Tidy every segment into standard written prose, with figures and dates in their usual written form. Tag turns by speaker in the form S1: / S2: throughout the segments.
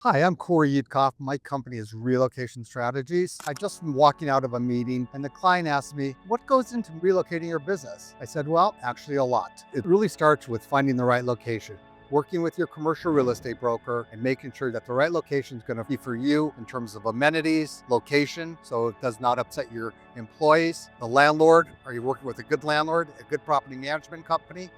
S1: Hi, I'm Udkoff. My company is Relocation Strategies. I just been walking out of a meeting and the client asked me, what goes into relocating your business? I said, well, actually a lot. It really starts with finding the right location, working with your commercial real estate broker and making sure that the right location is going to be for you in terms of amenities, location, so it does not upset your employees, the landlord. Are you working with a good landlord, a good property management company?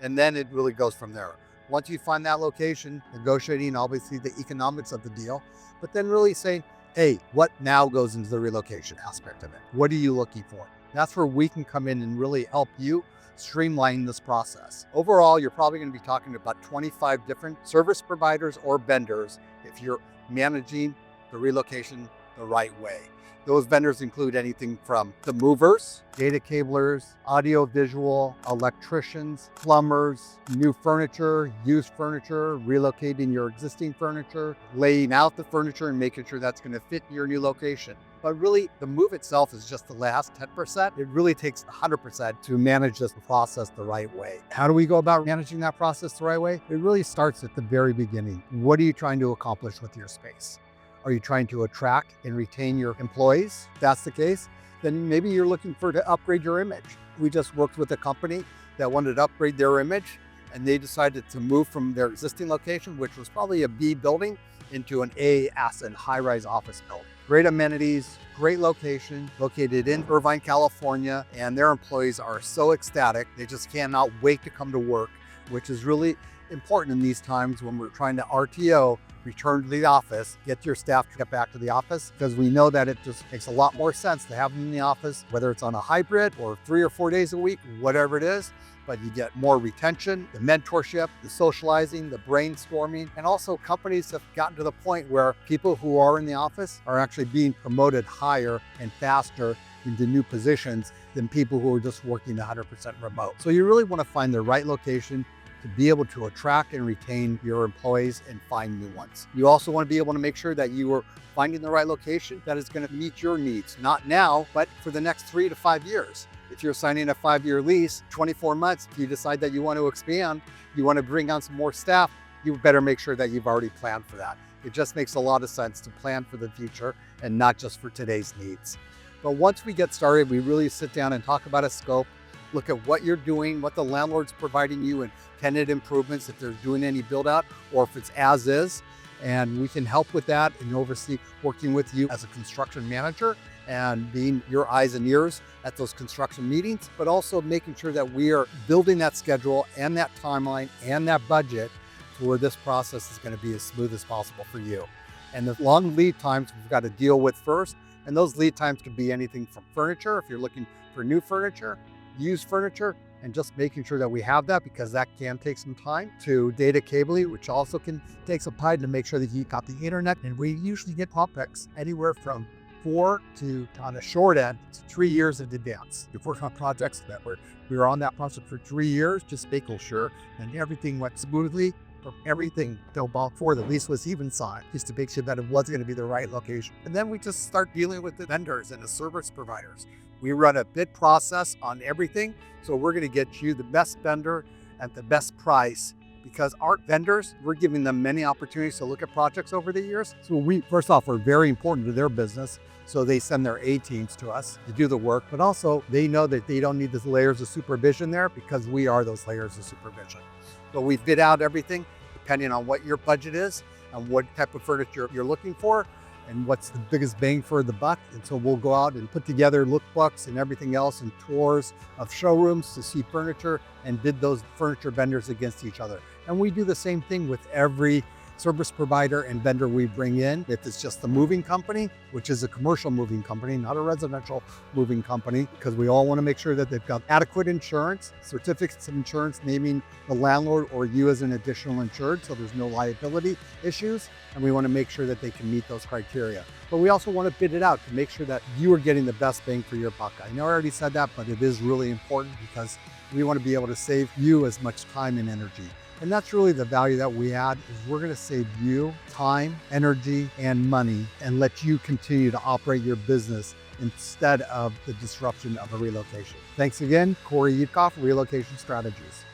S1: And then it really goes from there. Once you find that location, negotiating obviously the economics of the deal, but then really saying, hey, what now goes into the relocation aspect of it? What are you looking for? That's where we can come in and really help you streamline this process. Overall, you're probably going to be talking to about 25 different service providers or vendors if you're managing the relocation the right way. Those vendors include anything from the movers, data cablers, audio visual, electricians, plumbers, new furniture, used furniture, relocating your existing furniture, laying out the furniture and making sure that's going to fit your new location. But really, the move itself is just the last 10%. It really takes 100% to manage this process the right way. How do we go about managing that process the right way? It really starts at the very beginning. What are you trying to accomplish with your space? Are you trying to attract and retain your employees? If that's the case, then maybe you're looking to upgrade your image. We just worked with a company that wanted to upgrade their image, and they decided to move from their existing location, which was probably a B building, into an A and high-rise office building. Great amenities, great location, located in Irvine, California, and their employees are so ecstatic. They just cannot wait to come to work, which is really important in these times when we're trying to RTO, return to the office, get your staff to get back to the office, because we know that it just makes a lot more sense to have them in the office, whether it's on a hybrid or 3 or 4 days a week, whatever it is. But you get more retention, the mentorship, the socializing, the brainstorming, and also companies have gotten to the point where people who are in the office are actually being promoted higher and faster into new positions than people who are just working 100% remote. So you really want to find the right location to be able to attract and retain your employees and find new ones. You also want to be able to make sure that you are finding the right location that is going to meet your needs, not now, but for the next 3 to 5 years. If you're signing a 5-year lease, 24 months, if you decide that you want to expand, you want to bring on some more staff, you better make sure that you've already planned for that. It just makes a lot of sense to plan for the future and not just for today's needs. But once we get started, we really sit down and talk about a scope, look at what you're doing, what the landlord's providing you and tenant improvements, if they're doing any build out or if it's as is. And we can help with that and oversee working with you as a construction manager and being your eyes and ears at those construction meetings, but also making sure that we are building that schedule and that timeline and that budget to where this process is going to be as smooth as possible for you. And the long lead times we've got to deal with first. And those lead times could be anything from furniture, if you're looking for new furniture, used furniture, and just making sure that we have that, because that can take some time, to data cabling, which also can take some time to make sure that you got the internet. And we usually get contracts anywhere from 4 to, on a short end, to 3 years in advance. If we're on projects that we were on that project for 3 years, just making sure and everything went smoothly from everything till about before the lease was even signed, just to make sure that it was going to be the right location. And then we just start dealing with the vendors and the service providers. We run a bid process on everything, so we're going to get you the best vendor at the best price, because our vendors, we're giving them many opportunities to look at projects over the years. So we, first off, we're very important to their business, so they send their A teams to us to do the work, but also they know that they don't need those layers of supervision there, because we are those layers of supervision. So we bid out everything depending on what your budget is and what type of furniture you're looking for and what's the biggest bang for the buck. And so we'll go out and put together lookbooks and everything else and tours of showrooms to see furniture and bid those furniture vendors against each other. And we do the same thing with every service provider and vendor we bring in. If it's just the moving company, which is a commercial moving company, not a residential moving company, because we all want to make sure that they've got adequate insurance, certificates of insurance naming the landlord or you as an additional insured, so there's no liability issues. And we want to make sure that they can meet those criteria. But we also want to bid it out to make sure that you are getting the best bang for your buck. I know I already said that, but it is really important, because we want to be able to save you as much time and energy. And that's really the value that we add, is we're going to save you time, energy, and money, and let you continue to operate your business instead of the disruption of a relocation. Thanks again, Udkoff of Relocation Strategies.